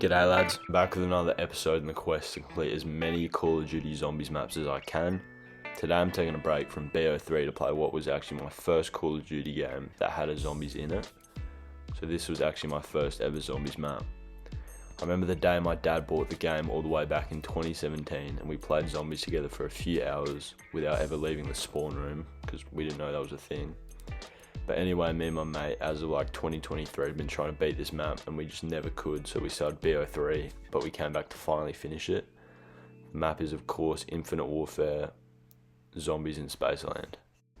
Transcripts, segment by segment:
G'day lads, back with another episode in the quest to complete as many Call of Duty Zombies maps as I can. Today I'm taking a break from BO3 to play what was actually my first Call of Duty game that had a zombies in it. So this was actually my first ever zombies map. I remember the day my dad bought the game all the way back in 2017 and we played zombies together for a few hours without ever leaving the spawn room because we didn't know that was a thing. But anyway, me and my mate, as of like 2023, had been trying to beat this map and we just never could, so we started BO3, but we came back to finally finish it. The map is of course Infinite Warfare, Zombies in Spaceland.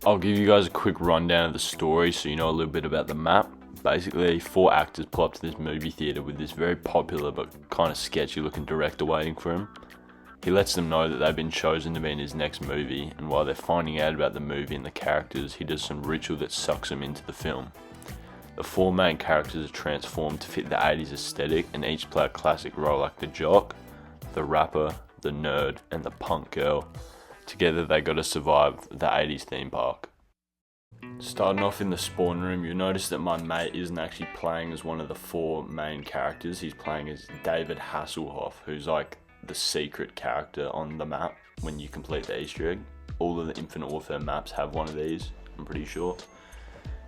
I'll give you guys a quick rundown of the story so you know a little bit about the map. Basically, 4 actors pull up to this movie theatre with this very popular but kind of sketchy looking director waiting for him. He lets them know that they've been chosen to be in his next movie, and while they're finding out about the movie and the characters, he does some ritual that sucks them into the film. The 4 main characters are transformed to fit the 80s aesthetic and each play a classic role like the jock, the rapper, the nerd, and the punk girl. Together they gotta survive the 80s theme park. Starting off in the spawn room, you'll notice that my mate isn't actually playing as one of the 4 main characters. He's playing as David Hasselhoff, who's like the secret character on the map when you complete the Easter egg. All of the Infinite Warfare maps have one of these, I'm pretty sure.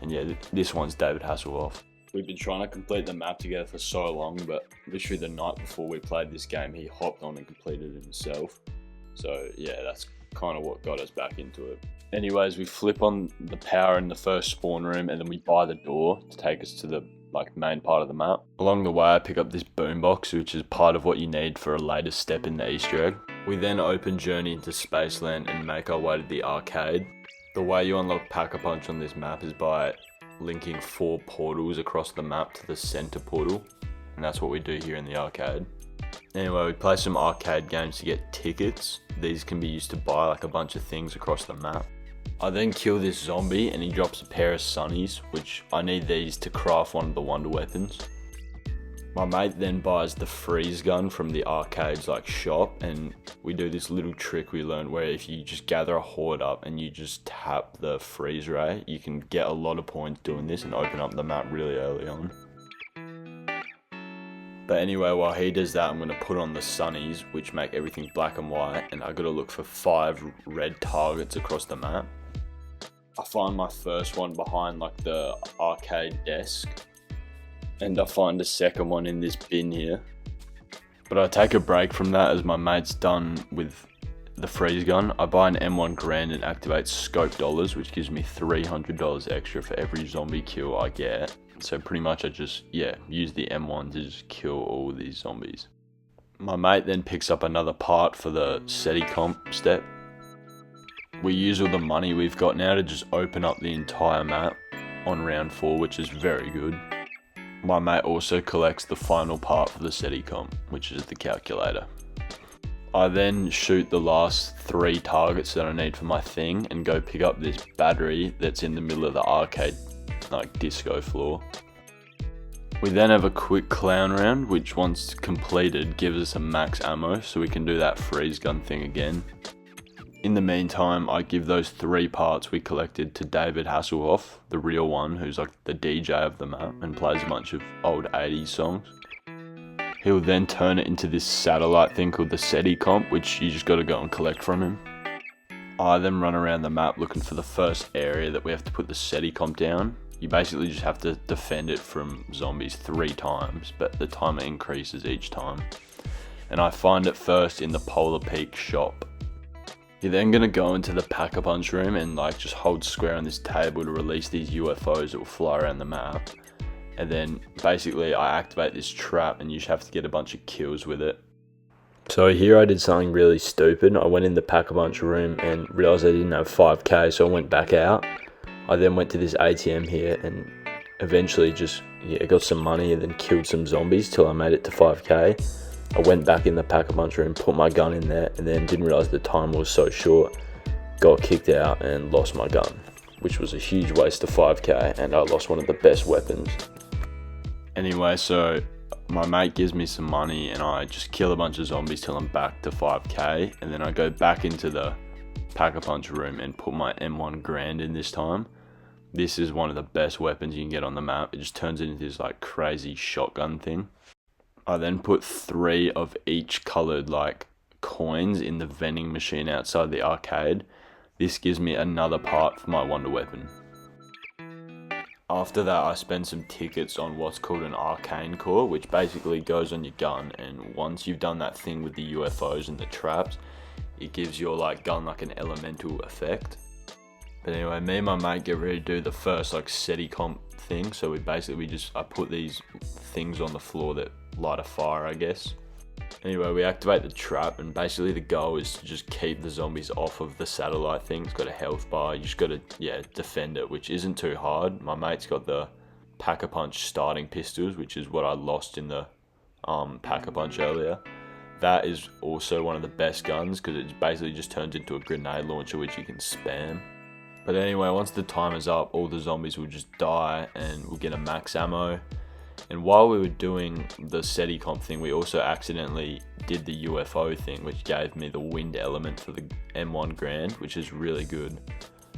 And yeah, this one's David Hasselhoff. We've been trying to complete the map together for so long, but literally the night before we played this game, he hopped on and completed it himself. So yeah, that's kind of what got us back into it. Anyways, we flip on the power in the first spawn room and then we buy the door to take us to the main part of the map. Along the way I pick up this boombox, which is part of what you need for a later step in the Easter egg. We then open journey into Spaceland and make our way to the arcade. The way you unlock Pack-a-Punch on this map is by linking 4 portals across the map to the center portal, and that's what we do here in the arcade. Anyway, we play some arcade games to get tickets. These can be used to buy like a bunch of things across the map. I then kill this zombie and he drops a pair of sunnies, which I need these to craft one of the wonder weapons. My mate then buys the freeze gun from the arcade's shop, and we do this little trick we learned where if you just gather a horde up and you just tap the freeze ray, you can get a lot of points doing this and open up the map really early on. But anyway, while he does that, I'm going to put on the sunnies, which make everything black and white, and I got to look for 5 red targets across the map. I find my first one behind the arcade desk, and I find a second one in this bin here. But I take a break from that as my mate's done with the freeze gun. I buy an M1 Grand and activate scope dollars, which gives me $300 extra for every zombie kill I get. So pretty much I just, use the M1 to just kill all these zombies. My mate then picks up another part for the SETI comp step. We use all the money we've got now to just open up the entire map on round 4, which is very good. My mate also collects the final part for the SETI comp, which is the calculator. I then shoot the last 3 targets that I need for my thing and go pick up this battery that's in the middle of the arcade disco floor. We then have a quick clown round, which once completed gives us a max ammo so we can do that freeze gun thing again. In the meantime, I give those 3 parts we collected to David Hasselhoff, the real one, who's the DJ of the map and plays a bunch of old 80s songs. He'll then turn it into this satellite thing called the SETI comp, which you just got to go and collect from him. I then run around the map looking for the first area that we have to put the SETI comp down. You basically just have to defend it from zombies 3 times, but the timer increases each time. And I find it first in the Polar Peak shop. You're then going to go into the Pack-a-Punch room and just hold square on this table to release these UFOs that will fly around the map. And then basically I activate this trap and you just have to get a bunch of kills with it. So here I did something really stupid. I went in the Pack-a-Punch room and realised I didn't have 5k, so I went back out. I then went to this ATM here and eventually just got some money and then killed some zombies till I made it to 5k. I went back in the Pack-a-Punch room, put my gun in there, and then didn't realise the time was so short. Got kicked out and lost my gun, which was a huge waste of 5k, and I lost one of the best weapons. Anyway, so my mate gives me some money and I just kill a bunch of zombies till I'm back to 5k, and then I go back into the Pack-a-Punch room and put my M1 Grand in this time. This is one of the best weapons you can get on the map. It just turns into this crazy shotgun thing. I then put 3 of each coloured like coins in the vending machine outside the arcade. This gives me another part for my wonder weapon. After that, I spend some tickets on what's called an arcane core, which basically goes on your gun, and once you've done that thing with the UFOs and the traps, it gives your like gun like an elemental effect. But anyway, me and my mate get ready to do the first like SETI comp thing. So I put these things on the floor that light a fire, I guess. Anyway, we activate the trap, and basically the goal is to just keep the zombies off of the satellite thing. It's got a health bar, you just got to, defend it, which isn't too hard. My mate's got the Pack-a-Punch starting pistols, which is what I lost in the Pack-a-Punch earlier. That is also one of the best guns, because it basically just turns into a grenade launcher, which you can spam. But anyway, once the timer's up, all the zombies will just die, and we'll get a max ammo. And while we were doing the SETI comp thing, we also accidentally did the UFO thing, which gave me the wind element for the M1 Grand, which is really good.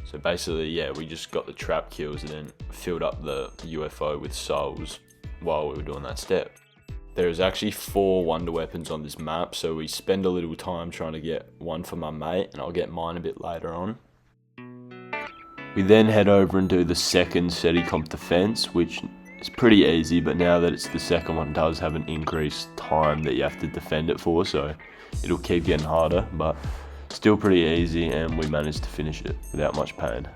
So basically, we just got the trap kills and then filled up the UFO with souls while we were doing that step. There's actually 4 wonder weapons on this map, so we spend a little time trying to get one for my mate, and I'll get mine a bit later on. We then head over and do the second SETI comp defense, which it's pretty easy, but now that it's the second one, it does have an increased time that you have to defend it for, so it'll keep getting harder, but still pretty easy, and we managed to finish it without much pain.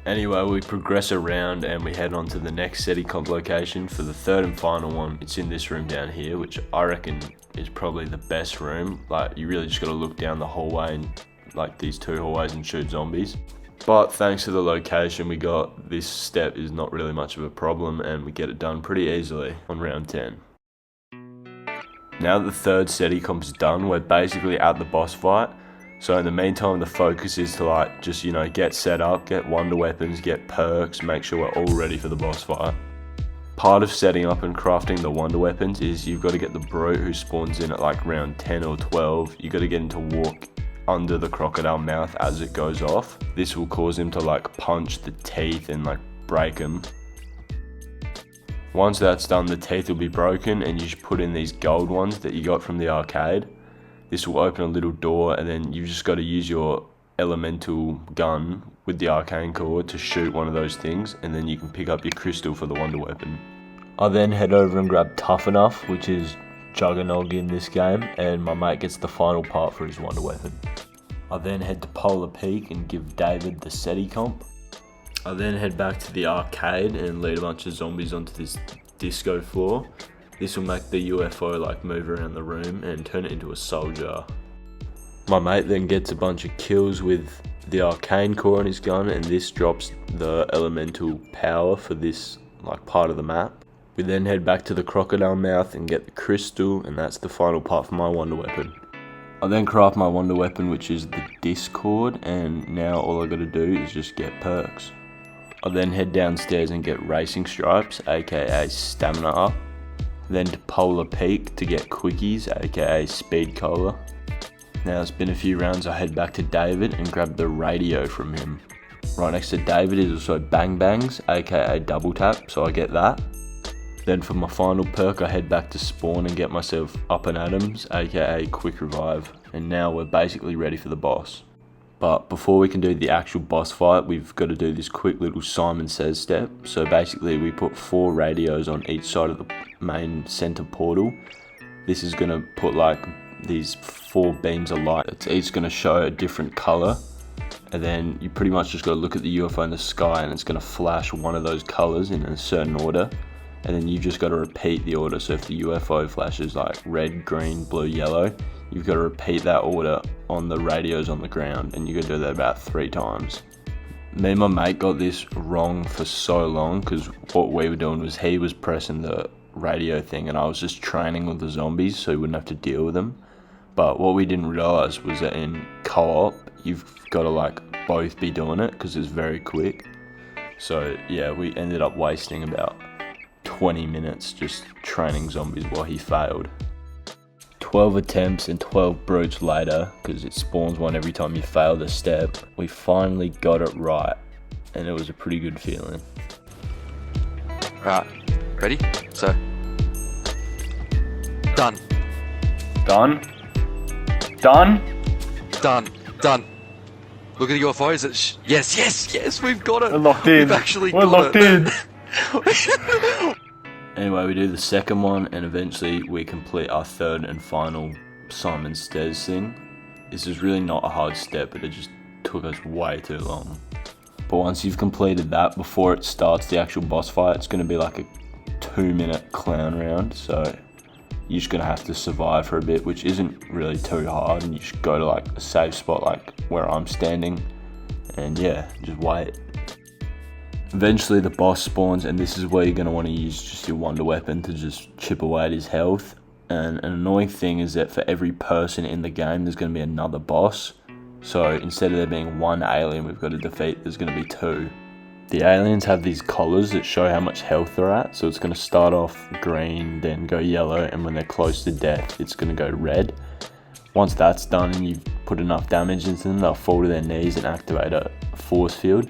Anyway, we progress around and we head on to the next SETI comp location for the third and final one. It's in this room down here, which I reckon is probably the best room. Like, you really just gotta look down the hallway and like these 2 hallways and shoot zombies. But thanks to the location we got, this step is not really much of a problem, and we get it done pretty easily on round 10. Now that the third SETI comp's done, we're basically at the boss fight. So in the meantime, the focus is to like just, get set up, get wonder weapons, get perks, make sure we're all ready for the boss fight. Part of setting up and crafting the wonder weapons is you've got to get the brute who spawns in at like round 10 or 12. You've got to get him to walk under the crocodile mouth as it goes off. This will cause him to like punch the teeth and like break them. Once that's done, the teeth will be broken, and you just put in these gold ones that you got from the arcade. This will open a little door, and then you've just got to use your elemental gun with the arcane core to shoot one of those things, and then you can pick up your crystal for the wonder weapon. I then head over and grab Tough Enough, which is Juggernog in this game, and my mate gets the final part for his wonder weapon. I then head to Polar Peak and give David the SETI comp. I then head back to the arcade and lead a bunch of zombies onto this disco floor. This will make the UFO like move around the room and turn it into a soul jar. My mate then gets a bunch of kills with the arcane core on his gun, and this drops the elemental power for this like part of the map. We then head back to the crocodile mouth and get the crystal, and that's the final part for my wonder weapon. I then craft my wonder weapon, which is the Discord, and now all I gotta do is just get perks. I then head downstairs and get racing stripes, aka stamina up. Then to Polar Peak to get quickies, aka speed cola. Now it's been a few rounds, I head back to David and grab the radio from him. Right next to David is also Bang Bangs, aka double tap, so I get that. Then for my final perk, I head back to spawn and get myself Up and Adams, aka quick revive. And now we're basically ready for the boss. But before we can do the actual boss fight, we've got to do this quick little Simon Says step. So basically we put 4 radios on each side of the main center portal. This is going to put like these 4 beams of light. It's each going to show a different color. And then you pretty much just got to look at the UFO in the sky, and it's going to flash one of those colors in a certain order. And then you've just got to repeat the order. So if the UFO flashes like red, green, blue, yellow, you've got to repeat that order on the radios on the ground, and you got to do that about 3 times. Me and my mate got this wrong for so long, because what we were doing was he was pressing the radio thing and I was just training with the zombies so he wouldn't have to deal with them. But what we didn't realize was that in co-op, you've got to like both be doing it because it's very quick. So yeah, we ended up wasting about 20 minutes just training zombies while he failed. 12 attempts and 12 brutes later, because it spawns one every time you fail the step, we finally got it right, and it was a pretty good feeling. Right, ready? So, Done. Done? Done? Done. Done. Look at the UFOs. Yes, we've got it. We're locked in. We've actually We're got locked it. in. Anyway, we do the second one, and eventually we complete our third and final Simon Stairs thing. This is really not a hard step, but it just took us way too long. But once you've completed that, before it starts the actual boss fight, it's going to be like a 2-minute clown round, so you're just going to have to survive for a bit, which isn't really too hard, and you just go to like a safe spot like where I'm standing, and yeah, just wait. Eventually the boss spawns, and this is where you're going to want to use just your wonder weapon to just chip away at his health. And an annoying thing is that for every person in the game there's going to be another boss, so instead of there being one alien we've got to defeat, there's going to be 2. The aliens have these collars that show how much health they're at, so it's going to start off green, then go yellow, and when they're close to death it's going to go red. Once that's done and you've put enough damage into them, they'll fall to their knees and activate a force field.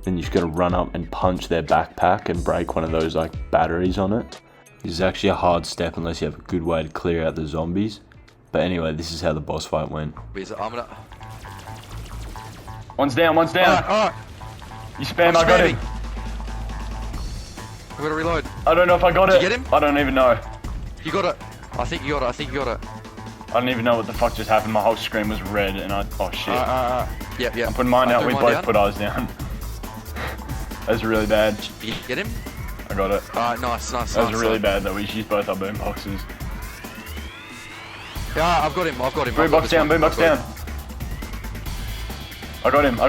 Then you just got to run up and punch their backpack and break one of those like batteries on it. This is actually a hard step unless you have a good way to clear out the zombies. But anyway, this is how the boss fight went. One's down, one's down. Alright. You spam, I got him. I'm gonna reload. I don't know if I got it. Did you get him? I don't even know. You got it. I think you got it. I don't even know what the fuck just happened. My whole screen was red and oh shit. Yep. I'm putting mine out. We both down. put ours down. That's really bad. Did you get him? I got it. Alright, nice. That was really bad though. We used both our boom boxes. Yeah, I've got him. Boom box down, boom box down. I got him.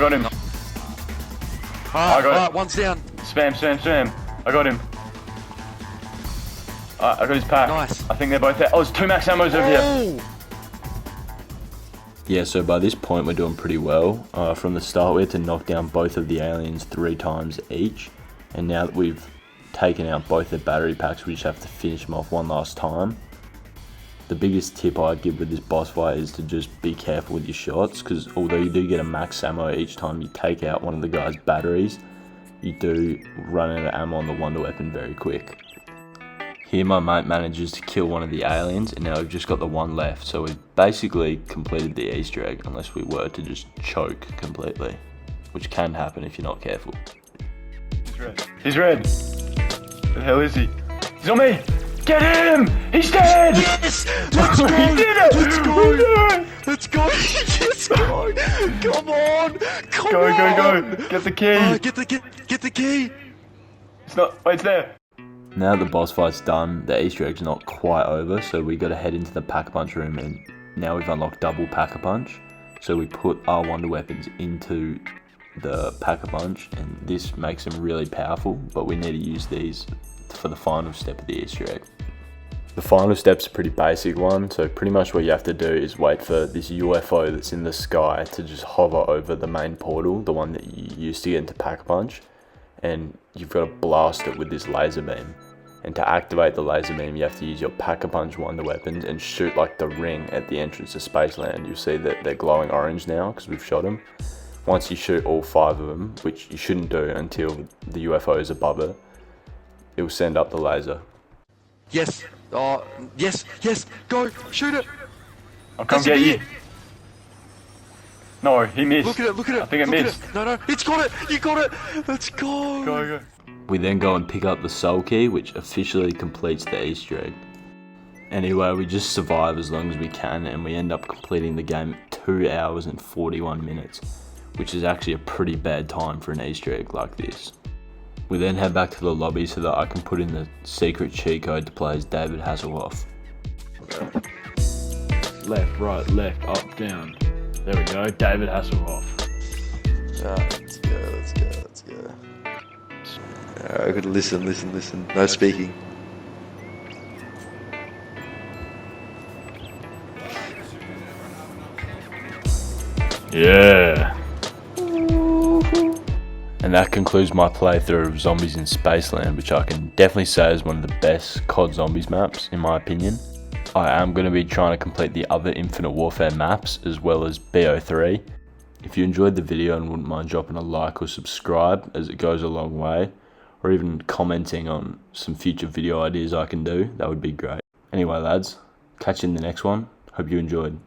Alright, one's down. Spam. I got him. I got his pack. Nice. I think they're both there. Oh, there's 2 max ammos over here. Yeah, so by this point we're doing pretty well. From the start we had to knock down both of the aliens 3 times each, and now that we've taken out both their battery packs, we just have to finish them off one last time. The biggest tip I'd give with this boss fight is to just be careful with your shots, because although you do get a max ammo each time you take out one of the guy's batteries, you do run out of ammo on the wonder weapon very quick. Here my mate manages to kill one of the aliens, and now we've just got the one left, so we've basically completed the Easter egg, unless we were to just choke completely, which can happen if you're not careful. He's red. Where the hell is he? He's on me! Get him! He's dead! Yes! Let's go! He did it! Let's go! Let's go! Come on! Go! Get the key! Get the key! It's not. Wait, it's there. Now that the boss fight's done, the Easter egg's not quite over, so we got to head into the Pack-a-Punch room, and now we've unlocked double Pack-a-Punch. So we put our wonder weapons into the Pack-a-Punch, and this makes them really powerful, but we need to use these for the final step of the Easter egg. The final step's a pretty basic one, so pretty much what you have to do is wait for this UFO that's in the sky to just hover over the main portal, the one that you used to get into Pack-a-Punch, and you've got to blast it with this laser beam. And to activate the laser beam, you have to use your Pack-a-Punch wonder weapons and shoot like the ring at the entrance to Spaceland. You'll see that they're glowing orange now because we've shot them. Once you shoot all 5 of them, which you shouldn't do until the UFO is above it, it will send up the laser. Yes. Oh, yes. Go, shoot it. I'll come get you. No, he missed. Look at it. I think it missed. No, it's got it. You got it. Let's go. Go. We then go and pick up the soul key, which officially completes the Easter egg. Anyway, we just survive as long as we can, and we end up completing the game 2 hours and 41 minutes, which is actually a pretty bad time for an Easter egg like this. We then head back to the lobby so that I can put in the secret cheat code to play as David Hasselhoff. Left, right, left, up, down. There we go, David Hasselhoff. Let's go. I could listen. No speaking. Yeah. And that concludes my playthrough of Zombies in Spaceland, which I can definitely say is one of the best COD Zombies maps, in my opinion. I am going to be trying to complete the other Infinite Warfare maps, as well as BO3. If you enjoyed the video and wouldn't mind dropping a like or subscribe, as it goes a long way, or even commenting on some future video ideas I can do, that would be great. Anyway lads, Catch you in the next one. Hope you enjoyed.